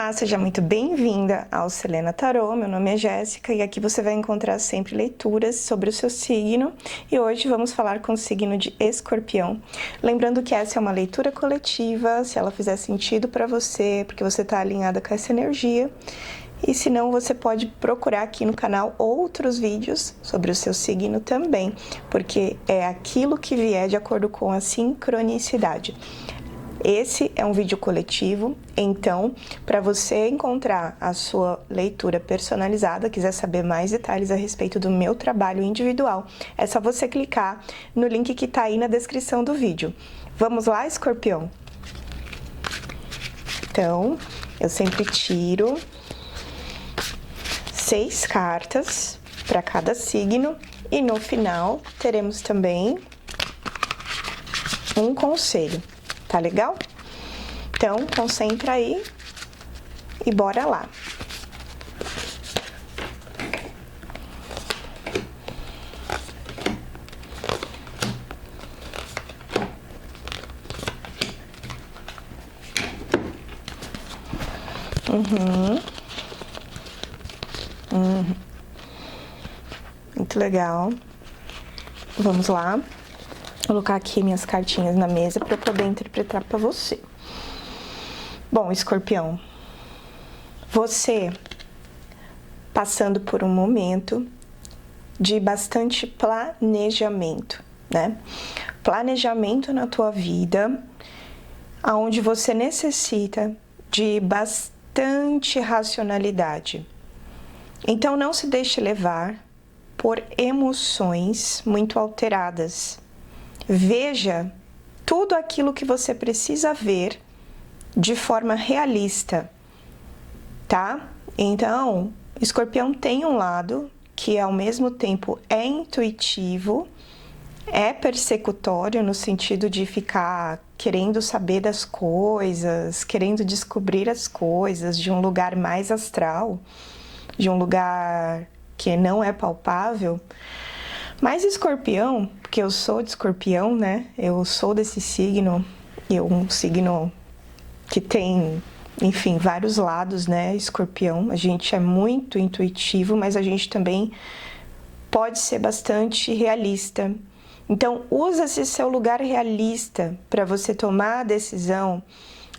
Olá, seja muito bem-vinda ao Selena Tarô. Meu nome é Jéssica e aqui você vai encontrar sempre leituras sobre o seu signo. E hoje vamos falar com o signo de Escorpião. Lembrando que essa é uma leitura coletiva, se ela fizer sentido para você, porque você está alinhada com essa energia. E se não, você pode procurar aqui no canal outros vídeos sobre o seu signo também, porque é aquilo que vier de acordo com a sincronicidade. Esse é um vídeo coletivo, então, para você encontrar a sua leitura personalizada, quiser saber mais detalhes a respeito do meu trabalho individual, é só você clicar no link que está aí na descrição do vídeo. Vamos lá, Escorpião? Então, eu sempre tiro 6 cartas para cada signo e no final teremos também um conselho. Tá legal? Então, concentra aí e bora lá. Muito legal. Vamos lá. Vou colocar aqui minhas cartinhas na mesa para eu poder interpretar para você. Bom, Escorpião, você passando por um momento de bastante planejamento, né? Planejamento na tua vida, onde você necessita de bastante racionalidade. Então, não se deixe levar por emoções muito alteradas. Veja tudo aquilo que você precisa ver de forma realista, tá? Então, Escorpião tem um lado que ao mesmo tempo é intuitivo, é persecutório no sentido de ficar querendo saber das coisas, querendo descobrir as coisas de um lugar mais astral, de um lugar que não é palpável. Mas Escorpião, porque eu sou de Escorpião, né? Eu sou desse signo, um signo que tem, enfim, vários lados, né? Escorpião, a gente é muito intuitivo, mas a gente também pode ser bastante realista. Então, usa esse seu lugar realista para você tomar a decisão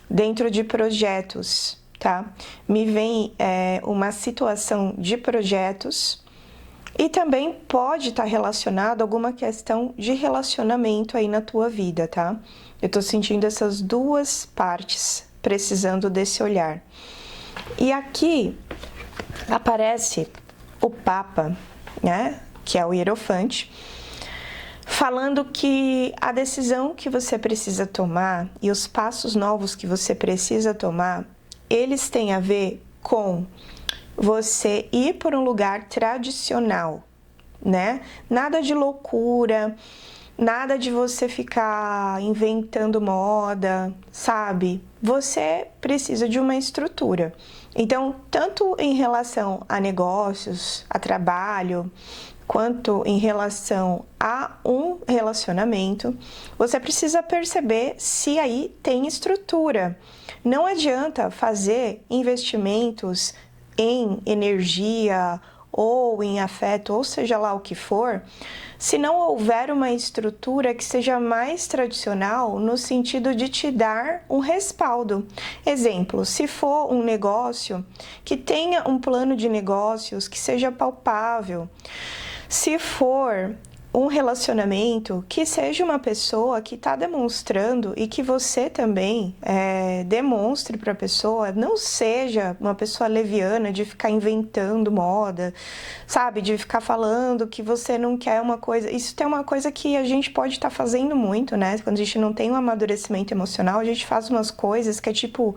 dentro de projetos, tá? Me vem uma situação de projetos. E também pode estar relacionado a alguma questão de relacionamento aí na tua vida, tá? Eu tô sentindo essas duas partes precisando desse olhar. E aqui aparece o Papa, né? Que é o Hierofante, falando que a decisão que você precisa tomar e os passos novos que você precisa tomar, eles têm a ver com você ir por um lugar tradicional, né? Nada de loucura, nada de você ficar inventando moda, sabe? Você precisa de uma estrutura. Então, tanto em relação a negócios, a trabalho, quanto em relação a um relacionamento, você precisa perceber se aí tem estrutura. Não adianta fazer investimentos em energia ou em afeto, ou seja lá o que for, se não houver uma estrutura que seja mais tradicional no sentido de te dar um respaldo. Exemplo, se for um negócio que tenha um plano de negócios que seja palpável, se for um relacionamento que seja uma pessoa que está demonstrando e que você também demonstre para a pessoa, não seja uma pessoa leviana de ficar inventando moda, sabe? De ficar falando que você não quer uma coisa. Isso tem uma coisa que a gente pode estar fazendo muito, né? Quando a gente não tem um amadurecimento emocional, a gente faz umas coisas que é tipo...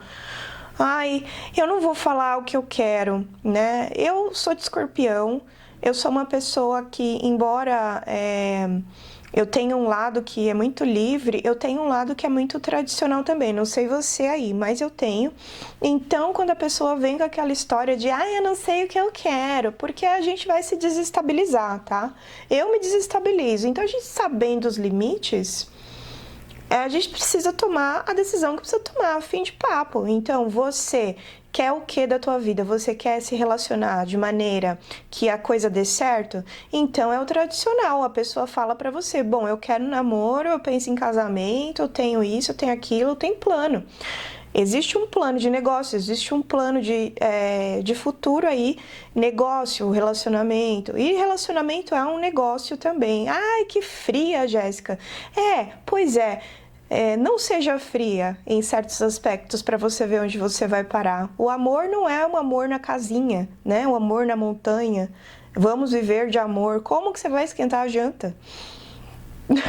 Ai, eu não vou falar o que eu quero, né? Eu sou de Escorpião. Eu sou uma pessoa que, embora eu tenha um lado que é muito livre, eu tenho um lado que é muito tradicional também. Não sei você aí, mas eu tenho. Então, quando a pessoa vem com aquela história de eu não sei o que eu quero, porque a gente vai se desestabilizar, tá? Eu me desestabilizo. Então, a gente sabendo os limites, a gente precisa tomar a decisão que precisa tomar, fim de papo. Então, você quer o que da tua vida? Você quer se relacionar de maneira que a coisa dê certo? Então é o tradicional, a pessoa fala pra você, bom, eu quero namoro, eu penso em casamento, eu tenho isso, eu tenho aquilo, eu tenho plano. Existe um plano de negócio, existe um plano de futuro aí, negócio, relacionamento. E relacionamento é um negócio também. Ai, que fria, Jéssica. Pois é. Não seja fria em certos aspectos para você ver onde você vai parar. O amor não é um amor na casinha, né? O amor na montanha. Vamos viver de amor. Como que você vai esquentar a janta?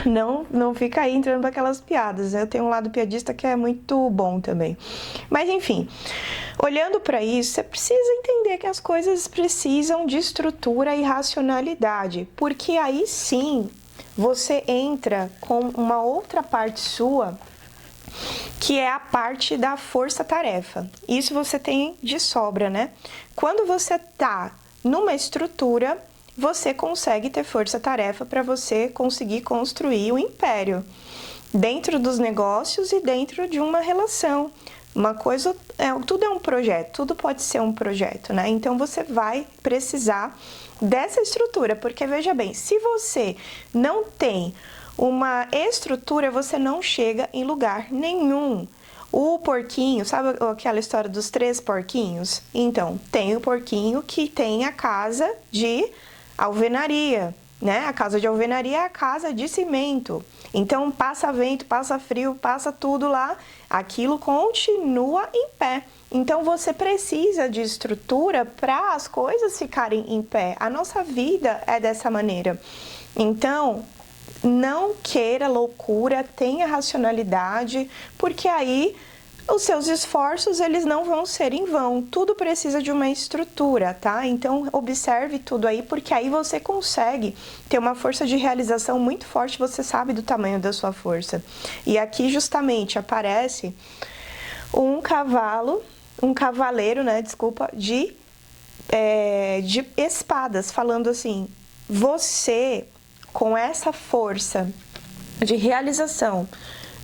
Não fica aí entrando para aquelas piadas. Eu tenho um lado piadista que é muito bom também. Mas enfim, olhando para isso, você precisa entender que as coisas precisam de estrutura e racionalidade, porque aí sim você entra com uma outra parte sua, que é a parte da força-tarefa. Isso você tem de sobra, né? Quando você tá numa estrutura, você consegue ter força-tarefa para você conseguir construir um império dentro dos negócios e dentro de uma relação. Uma coisa, tudo é um projeto, tudo pode ser um projeto, né? Então você vai precisar dessa estrutura, porque veja bem, se você não tem uma estrutura, você não chega em lugar nenhum. O porquinho, sabe aquela história dos 3 porquinhos? Então, tem o porquinho que tem a casa de alvenaria, né? A casa de alvenaria é a casa de cimento. Então, passa vento, passa frio, passa tudo lá, aquilo continua em pé. Então, você precisa de estrutura para as coisas ficarem em pé. A nossa vida é dessa maneira. Então, não queira loucura, tenha racionalidade, porque aí os seus esforços, eles não vão ser em vão. Tudo precisa de uma estrutura, tá? Então, observe tudo aí, porque aí você consegue ter uma força de realização muito forte, você sabe do tamanho da sua força. E aqui, justamente, aparece um cavaleiro, né? Desculpa, de espadas, falando assim, você, com essa força de realização,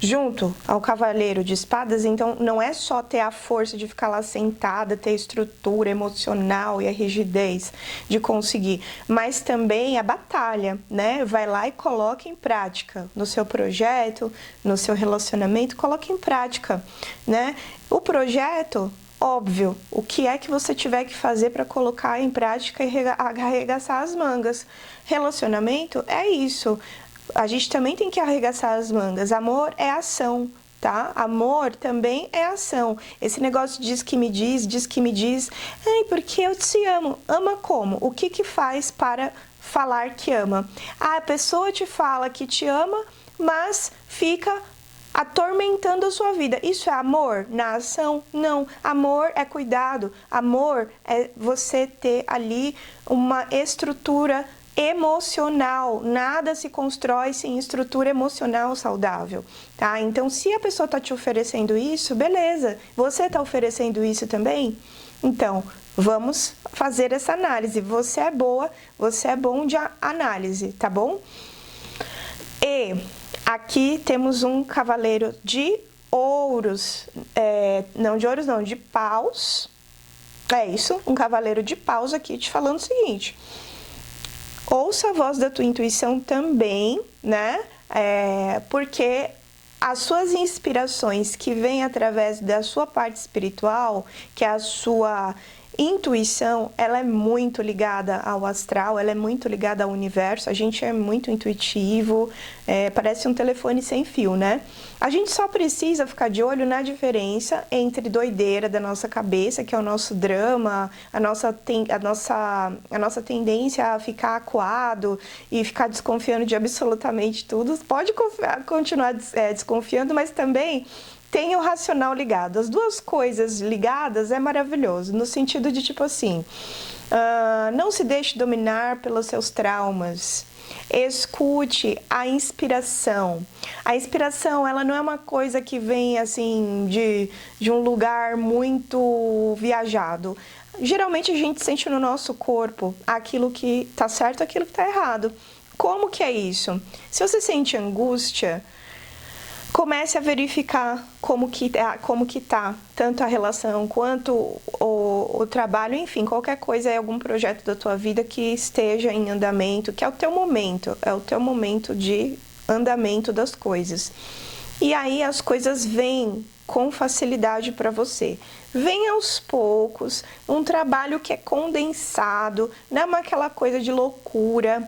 junto ao cavaleiro de espadas, então não é só ter a força de ficar lá sentada, ter a estrutura emocional e a rigidez de conseguir, mas também a batalha, né? Vai lá e coloca em prática no seu projeto, no seu relacionamento, coloca em prática, né? O projeto, óbvio, o que é que você tiver que fazer para colocar em prática e arregaçar as mangas. Relacionamento é isso. A gente também tem que arregaçar as mangas. Amor é ação, tá? Amor também é ação. Esse negócio diz que me diz, ai, porque eu te amo. Ama como? O que faz para falar que ama? A pessoa te fala que te ama, mas fica atormentando a sua vida. Isso é amor na ação? Não. Amor é cuidado. Amor é você ter ali uma estrutura emocional. Nada se constrói sem estrutura emocional saudável, tá? Então, se a pessoa tá te oferecendo isso, beleza. Você tá oferecendo isso também? Então, vamos fazer essa análise. Você é boa, você é bom de análise, tá bom? E aqui temos um cavaleiro de ouros, não de ouros não, de paus. É isso, um cavaleiro de paus aqui te falando o seguinte: ouça a voz da tua intuição também, né? Porque as suas inspirações que vêm através da sua parte espiritual, que é a sua intuição, ela é muito ligada ao astral, ela é muito ligada ao universo, a gente é muito intuitivo, parece um telefone sem fio, né? A gente só precisa ficar de olho na diferença entre doideira da nossa cabeça, que é o nosso drama, a nossa tendência a ficar acuado e ficar desconfiando de absolutamente tudo. Pode continuar desconfiando, mas também tem o racional ligado. As duas coisas ligadas é maravilhoso, no sentido de tipo assim, não se deixe dominar pelos seus traumas. Escute a inspiração. A inspiração, ela não é uma coisa que vem assim de um lugar muito viajado. Geralmente a gente sente no nosso corpo aquilo que tá certo, aquilo que tá errado. Como que é isso? Se você sente angústia, comece a verificar como que tá, tanto a relação quanto o trabalho, enfim, qualquer coisa, algum projeto da tua vida que esteja em andamento, que é o teu momento de andamento das coisas. E aí as coisas vêm com facilidade para você. Vem aos poucos, um trabalho que é condensado, não é aquela coisa de loucura,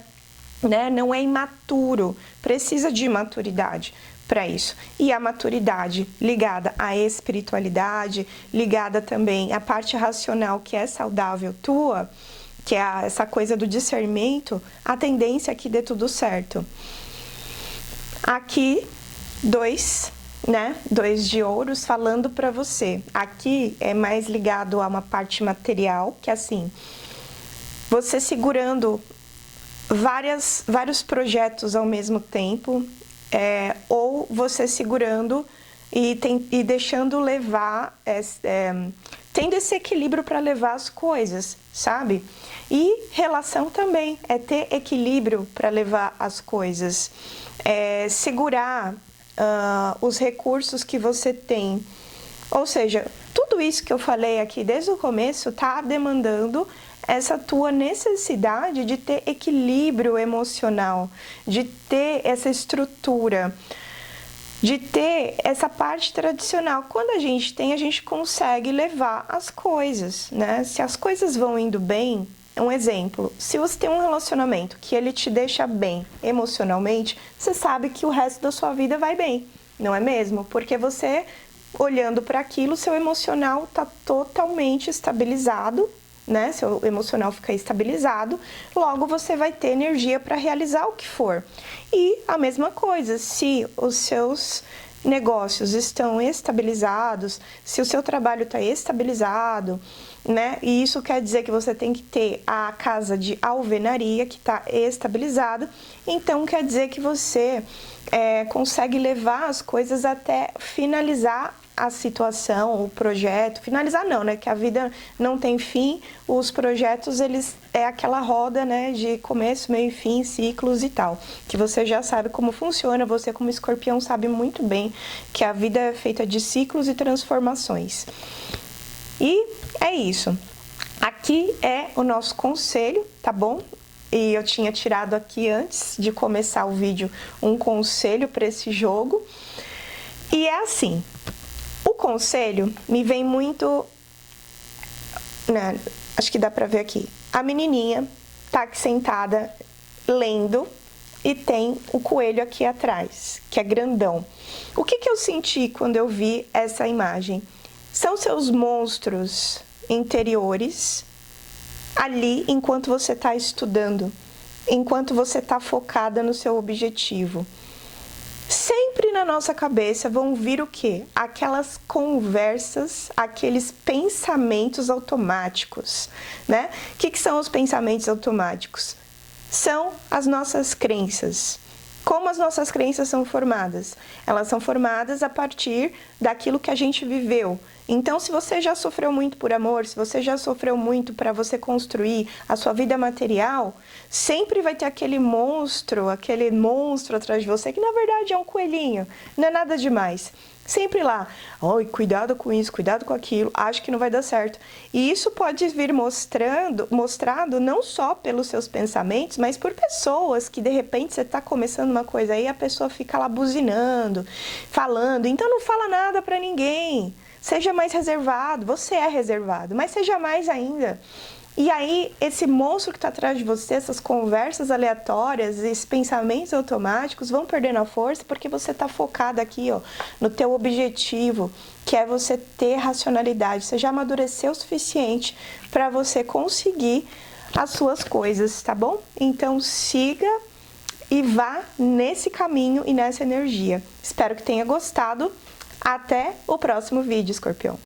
né? Não é imaturo, precisa de maturidade para isso. E a maturidade ligada à espiritualidade, ligada também à parte racional que é saudável tua, que é essa coisa do discernimento, a tendência é que dê tudo certo. Aqui, dois de ouros falando para você. Aqui é mais ligado a uma parte material, que é assim, você segurando vários projetos ao mesmo tempo, ou você segurando e deixando levar, tendo esse equilíbrio para levar as coisas, sabe? E relação também, é ter equilíbrio para levar as coisas, segurar os recursos que você tem. Ou seja, tudo isso que eu falei aqui desde o começo está demandando essa tua necessidade de ter equilíbrio emocional, de ter essa estrutura, de ter essa parte tradicional. Quando a gente tem, a gente consegue levar as coisas, né? Se as coisas vão indo bem, um exemplo, se você tem um relacionamento que ele te deixa bem emocionalmente, você sabe que o resto da sua vida vai bem, não é mesmo? Porque você, olhando para aquilo, seu emocional está totalmente estabilizado, né? Seu emocional fica estabilizado, logo você vai ter energia para realizar o que for. E a mesma coisa, se os seus negócios estão estabilizados, se o seu trabalho está estabilizado, né? E isso quer dizer que você tem que ter a casa de alvenaria que está estabilizada, então quer dizer que você consegue levar as coisas até finalizar a situação, o projeto, finalizar não, né, que a vida não tem fim, os projetos, eles é aquela roda, né, de começo, meio e fim, ciclos e tal, que você já sabe como funciona, você como escorpião sabe muito bem que a vida é feita de ciclos e transformações. E é isso, aqui é o nosso conselho, tá bom? E eu tinha tirado aqui antes de começar o vídeo um conselho para esse jogo, e é assim. O conselho me vem muito, né, acho que dá pra ver aqui. A menininha tá aqui sentada lendo e tem o coelho aqui atrás, que é grandão. O que eu senti quando eu vi essa imagem? São seus monstros interiores ali enquanto você tá estudando, enquanto você tá focada no seu objetivo. Sempre na nossa cabeça vão vir o quê? Aquelas conversas, aqueles pensamentos automáticos, né? O que são os pensamentos automáticos? São as nossas crenças. Como as nossas crenças são formadas? Elas são formadas a partir daquilo que a gente viveu. Então, se você já sofreu muito por amor, se você já sofreu muito para você construir a sua vida material, sempre vai ter aquele monstro atrás de você, que na verdade é um coelhinho, não é nada demais. Sempre lá, oi, cuidado com isso, cuidado com aquilo, acho que não vai dar certo. E isso pode vir mostrado não só pelos seus pensamentos, mas por pessoas que de repente você está começando uma coisa aí, a pessoa fica lá buzinando, falando, então não fala nada para ninguém. Seja mais reservado, você é reservado, mas seja mais ainda. E aí, esse monstro que está atrás de você, essas conversas aleatórias, esses pensamentos automáticos vão perdendo a força porque você está focado aqui, ó, no teu objetivo, que é você ter racionalidade. Você já amadureceu o suficiente para você conseguir as suas coisas, tá bom? Então, siga e vá nesse caminho e nessa energia. Espero que tenha gostado. Até o próximo vídeo, escorpião.